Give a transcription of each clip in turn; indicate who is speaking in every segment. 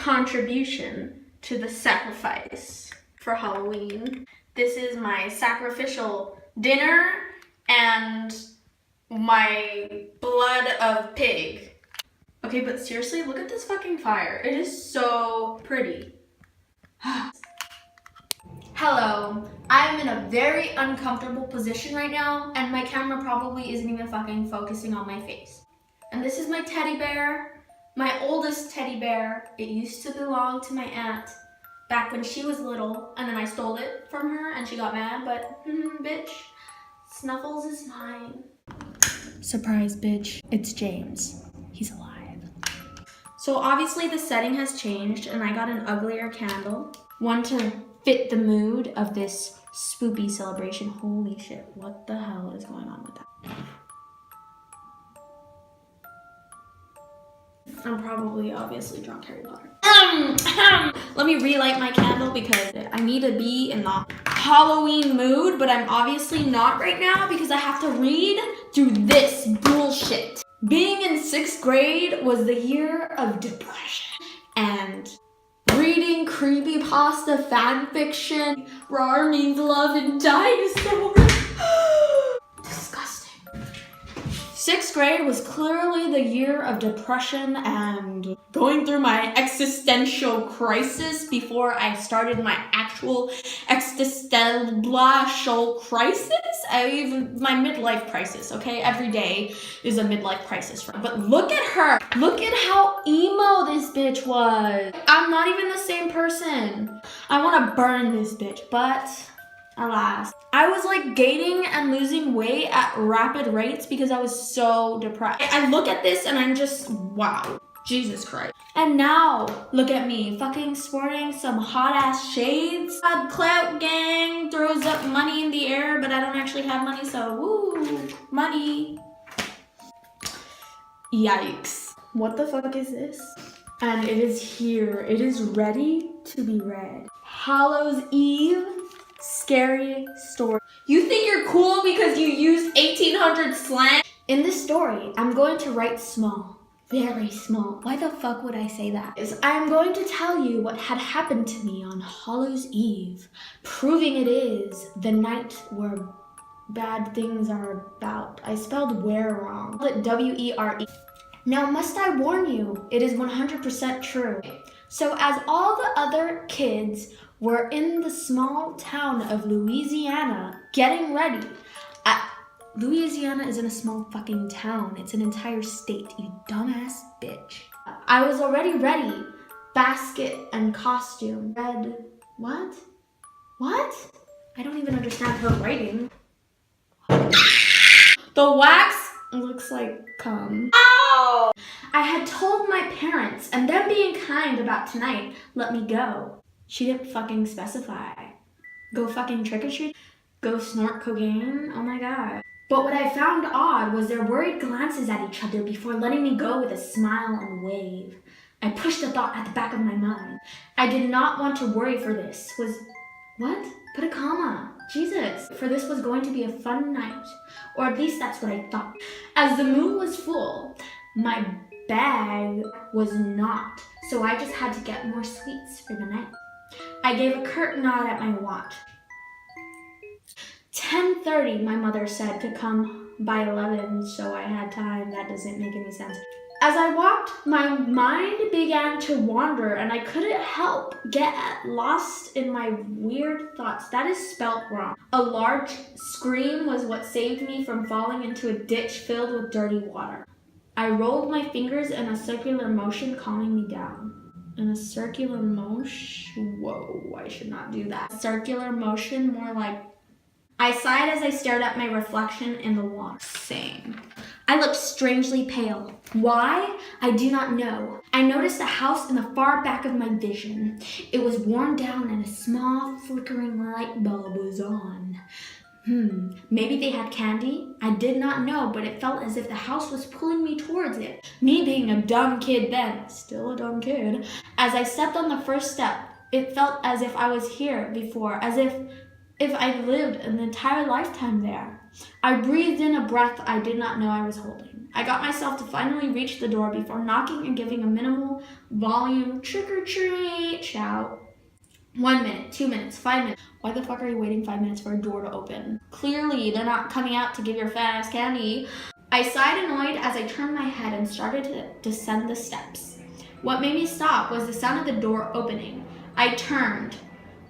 Speaker 1: contribution to the sacrifice for Halloween. This is my sacrificial dinner and my blood of pig. Okay, but seriously, look at this fucking fire. It is so pretty. Hello, I'm in a very uncomfortable position right now, and my camera probably isn't even fucking focusing on my face. And this is my teddy bear, my oldest teddy bear. It used to belong to my aunt back when she was little, and then I stole it from her and she got mad, but bitch, Snuffles is mine. Surprise, bitch, it's James. He's alive. So obviously the setting has changed and I got an uglier candle. One to fit the mood of this spoopy celebration. Holy shit, what the hell is going on with that? I'm probably obviously drunk Harry Potter. Let me relight my candle because I need to be in the Halloween mood, but I'm obviously not right now because I have to read through this bullshit. Being in 6th grade was the year of depression and reading creepypasta fanfiction. Rar means love and dinosaurs. Disgusting. 6th grade was clearly the year of depression and going through my existential crisis before I started my actual existential crisis. My midlife crisis, okay? Every day is a midlife crisis for me. But look at her. Look at how emo this bitch was. I'm not even the same person. I want to burn this bitch, but alas. I was like gaining and losing weight at rapid rates because I was so depressed. I look at this and I'm just, wow. Jesus Christ. And now, look at me, fucking sporting some hot ass shades. Clout gang throws up money in the air, but I don't actually have money, so woo, money. Yikes. What the fuck is this? And it is here. It is ready to be read. Hallows Eve, scary story. You think you're cool because you used 1800 slang? In this story, I'm going to write small. Very small. Why the fuck would I say that? I'm going to tell you what had happened to me on Hallows Eve, proving it is the night where bad things are about. I spelled where wrong. W-E-R-E. Now must I warn you, it is 100% true. So as all the other kids were in the small town of Louisiana getting ready, Louisiana isn't a small fucking town. It's an entire state, you dumbass bitch. I was already ready. Basket and costume. Red. What? What? I don't even understand her writing. The wax looks like cum. Ow! I had told my parents, and them being kind about tonight, let me go. She didn't fucking specify. Go fucking trick-or-treat? Go snort cocaine? Oh my god. But what I found odd was their worried glances at each other before letting me go with a smile and wave. I pushed the thought at the back of my mind. I did not want to worry for this. What? Put a comma. Jesus. For this was going to be a fun night. Or at least that's what I thought. As the moon was full, my bag was not. So I just had to get more sweets for the night. I gave a curt nod at my watch. 10:30, my mother said to come by 11, so I had time. That doesn't make any sense. As I walked, my mind began to wander and I couldn't help get lost in my weird thoughts. That is spelt wrong. A large scream was what saved me from falling into a ditch filled with dirty water. I rolled my fingers in a circular motion, calming me down. In a circular motion? Whoa, I should not do that. Circular motion, more like... I sighed as I stared at my reflection in the water. Same. I looked strangely pale. Why? I do not know. I noticed a house in the far back of my vision. It was worn down and a small flickering light bulb was on. Maybe they had candy? I did not know, but it felt as if the house was pulling me towards it. Me being a dumb kid then, still a dumb kid. As I stepped on the first step, it felt as if I was here before, as if I'd lived an entire lifetime there. I breathed in a breath I did not know I was holding. I got myself to finally reach the door before knocking and giving a minimal volume trick-or-treat shout. 1 minute, 2 minutes, 5 minutes. Why the fuck are you waiting 5 minutes for a door to open? Clearly, they're not coming out to give your fat ass candy. I sighed annoyed as I turned my head and started to descend the steps. What made me stop was the sound of the door opening. I turned,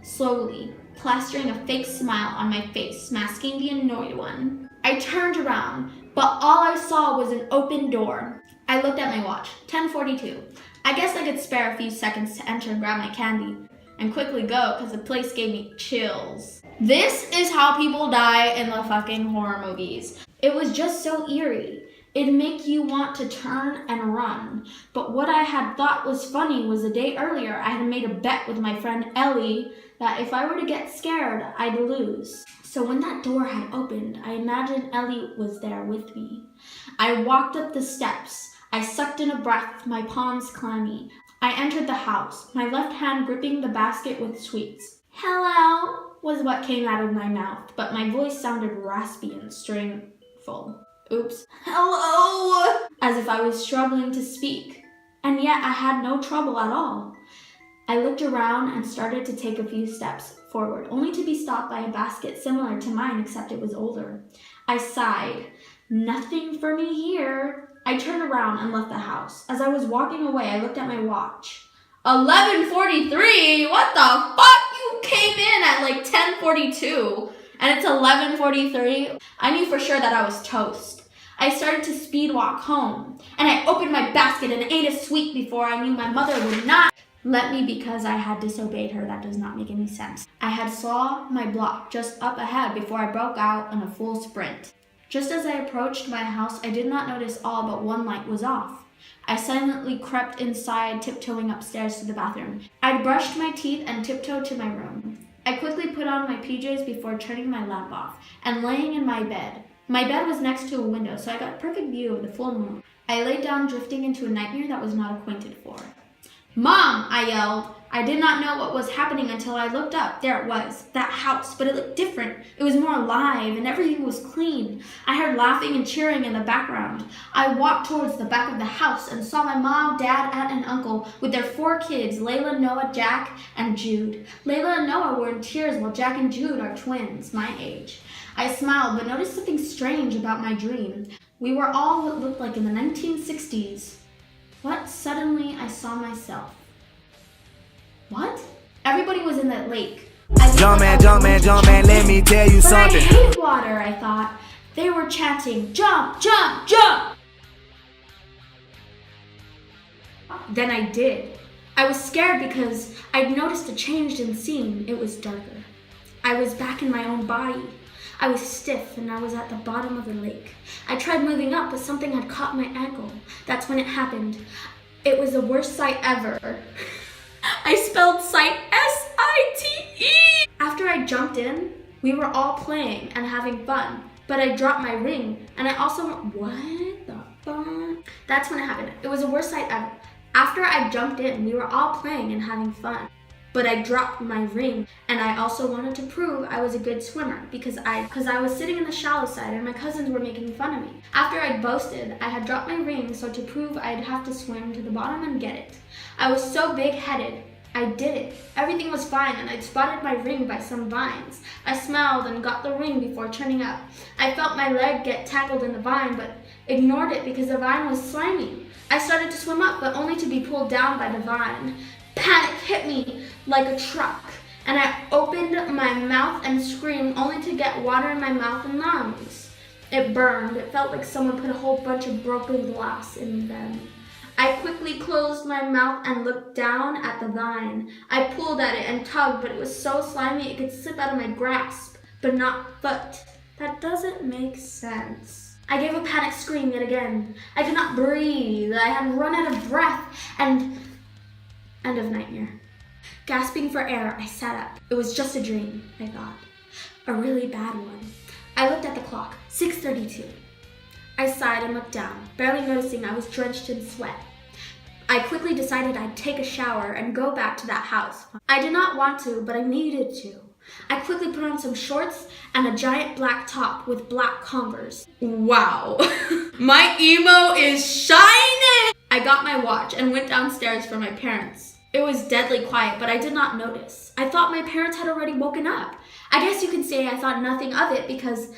Speaker 1: slowly, plastering a fake smile on my face, masking the annoyed one. I turned around, but all I saw was an open door. I looked at my watch, 10:42. I guess I could spare a few seconds to enter and grab my candy and quickly go because the place gave me chills. This is how people die in the fucking horror movies. It was just so eerie. It'd make you want to turn and run. But what I had thought was funny was a day earlier I had made a bet with my friend Ellie that if I were to get scared, I'd lose. So when that door had opened, I imagined Ellie was there with me. I walked up the steps. I sucked in a breath, my palms clammy. I entered the house, my left hand gripping the basket with sweets. "Hello," was what came out of my mouth, but my voice sounded raspy and strainful. Oops. "Hello," as if I was struggling to speak. And yet I had no trouble at all. I looked around and started to take a few steps forward, only to be stopped by a basket similar to mine except it was older. I sighed. Nothing for me here. I turned around and left the house. As I was walking away, I looked at my watch. 11:43? What the fuck? You came in at like 10:42 and it's 11:43? I knew for sure that I was toast. I started to speed walk home, and I opened my basket and ate a sweet before I knew my mother would not let me because I had disobeyed her. That does not make any sense. I had saw my block just up ahead before I broke out in a full sprint. Just as I approached my house, I did not notice all but one light was off. I silently crept inside, tiptoeing upstairs to the bathroom. I brushed my teeth and tiptoed to my room. I quickly put on my PJs before turning my lamp off and laying in my bed. My bed was next to a window, so I got a perfect view of the full moon. I lay down, drifting into a nightmare that was not acquainted for. "Mom!" I yelled. I did not know what was happening until I looked up. There it was, that house, but it looked different. It was more alive, and everything was clean. I heard laughing and cheering in the background. I walked towards the back of the house and saw my mom, dad, aunt, and uncle with their 4 kids, Layla, Noah, Jack, and Jude. Layla and Noah were in tears while Jack and Jude are twins, my age. I smiled, but noticed something strange about my dream. We were all what looked like in the 1960s. What? Suddenly, I saw myself. What? Everybody was in that lake.
Speaker 2: Jump man, let me tell you something.
Speaker 1: I hate water, I thought. They were chanting, "Jump, jump, jump!" Then I did. I was scared because I'd noticed a change in scene. It was darker. I was back in my own body. I was stiff and I was at the bottom of the lake. I tried moving up, but something had caught my ankle. That's when it happened. It was the worst sight ever. I spelled sight S-I-T-E. After I jumped in, we were all playing and having fun, but I dropped my ring and I also, what the fuck? That's when it happened. It was the worst sight ever. After I jumped in, we were all playing and having fun, but I dropped my ring, and I also wanted to prove I was a good swimmer because I was sitting in the shallow side and my cousins were making fun of me. After I'd boasted, I had dropped my ring, so to prove I'd have to swim to the bottom and get it. I was so big-headed. I did it. Everything was fine, and I'd spotted my ring by some vines. I smiled and got the ring before turning up. I felt my leg get tangled in the vine, but ignored it because the vine was slimy. I started to swim up, but only to be pulled down by the vine. Panic hit me like a truck, and I opened my mouth and screamed only to get water in my mouth and lungs. It burned. It felt like someone put a whole bunch of broken glass in them. I quickly closed my mouth and looked down at the vine. I pulled at it and tugged, but it was so slimy it could slip out of my grasp, but not foot. That doesn't make sense. I gave a panic scream yet again. I could not breathe. I had run out of breath and end of nightmare. Gasping for air, I sat up. It was just a dream, I thought. A really bad one. I looked at the clock, 6:32. I sighed and looked down, barely noticing I was drenched in sweat. I quickly decided I'd take a shower and go back to that house. I did not want to, but I needed to. I quickly put on some shorts and a giant black top with black Converse.
Speaker 3: Wow, my emo is shining!
Speaker 1: I got my watch and went downstairs for my parents. It was deadly quiet, but I did not notice. I thought my parents had already woken up. I guess you could say I thought nothing of it because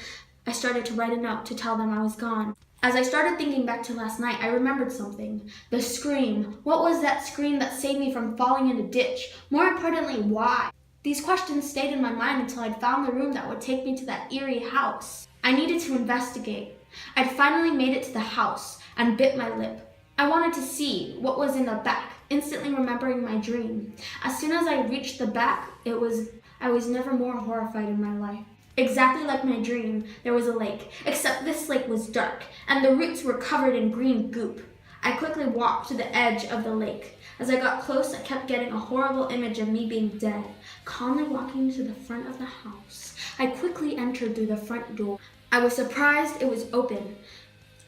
Speaker 1: I started to write a note to tell them I was gone. As I started thinking back to last night, I remembered something. The scream. What was that scream that saved me from falling in a ditch? More importantly, why? These questions stayed in my mind until I'd found the room that would take me to that eerie house. I needed to investigate. I'd finally made it to the house and bit my lip. I wanted to see what was in the back, instantly remembering my dream. As soon as I reached the back, I was never more horrified in my life. Exactly like my dream, there was a lake, except this lake was dark, and the roots were covered in green goop. I quickly walked to the edge of the lake. As I got close, I kept getting a horrible image of me being dead, calmly walking to the front of the house. I quickly entered through the front door. I was surprised it was open.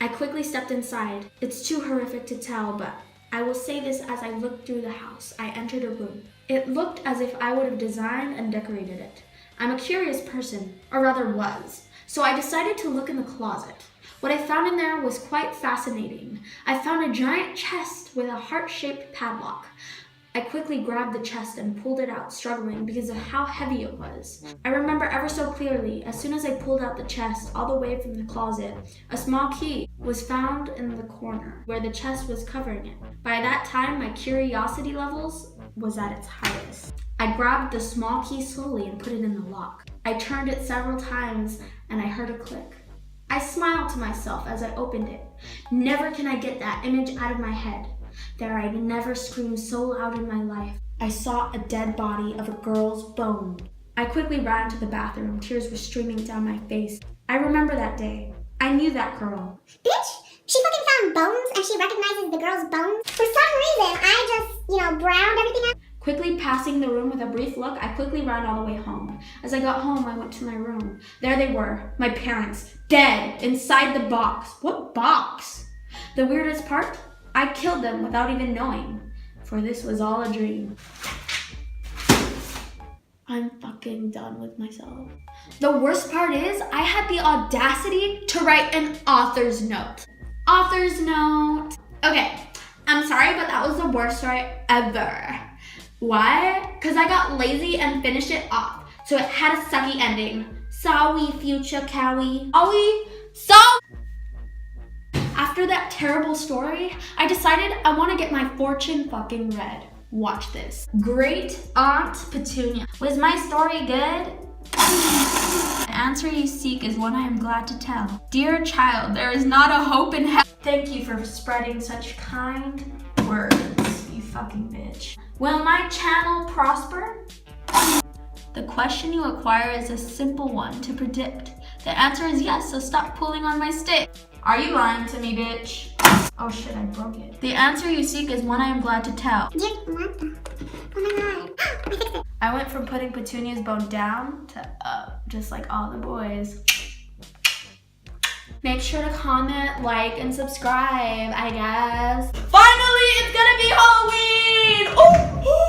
Speaker 1: I quickly stepped inside. It's too horrific to tell, but I will say this as I looked through the house. I entered a room. It looked as if I would have designed and decorated it. I'm a curious person, or rather was, so I decided to look in the closet. What I found in there was quite fascinating. I found a giant chest with a heart-shaped padlock. I quickly grabbed the chest and pulled it out, struggling because of how heavy it was. I remember ever so clearly, as soon as I pulled out the chest all the way from the closet, a small key was found in the corner where the chest was covering it. By that time, my curiosity levels was at its highest. I grabbed the small key slowly and put it in the lock. I turned it several times and I heard a click. I smiled to myself as I opened it. Never can I get that image out of my head. There, I'd never screamed so loud in my life. I saw a dead body of a girl's bone. I quickly ran to the bathroom. Tears were streaming down my face. I remember that day. I knew that girl.
Speaker 4: Bitch, she fucking found bones and she recognizes the girl's bones. For some reason, I just, browned everything out.
Speaker 1: Quickly passing the room with a brief look, I quickly ran all the way home. As I got home, I went to my room. There they were, my parents, dead, inside the box. What box? The weirdest part? I killed them without even knowing, for this was all a dream. I'm fucking done with myself. The worst part is, I had the audacity to write an author's note. Author's note. Okay, I'm sorry, but that was the worst story ever. Why? Because I got lazy and finished it off, so it had a sucky ending. Sorry, future Cowie. After that terrible story, I decided I want to get my fortune fucking read. Watch this. Great Aunt Petunia. Was my story good? The answer you seek is one I am glad to tell. Dear child, there is not a hope in hell. Thank you for spreading such kind words, you fucking bitch. Will my channel prosper? The question you acquire is a simple one to predict. The answer is yes, so stop pulling on my stick. Are you lying to me, bitch? Oh shit, I broke it. The answer you seek is one I am glad to tell.
Speaker 4: What the? Oh my god.
Speaker 1: I went from putting Petunia's bone down to up, just like all the boys. Make sure to comment, like, and subscribe, I guess. Finally, it's gonna be Halloween! Ooh!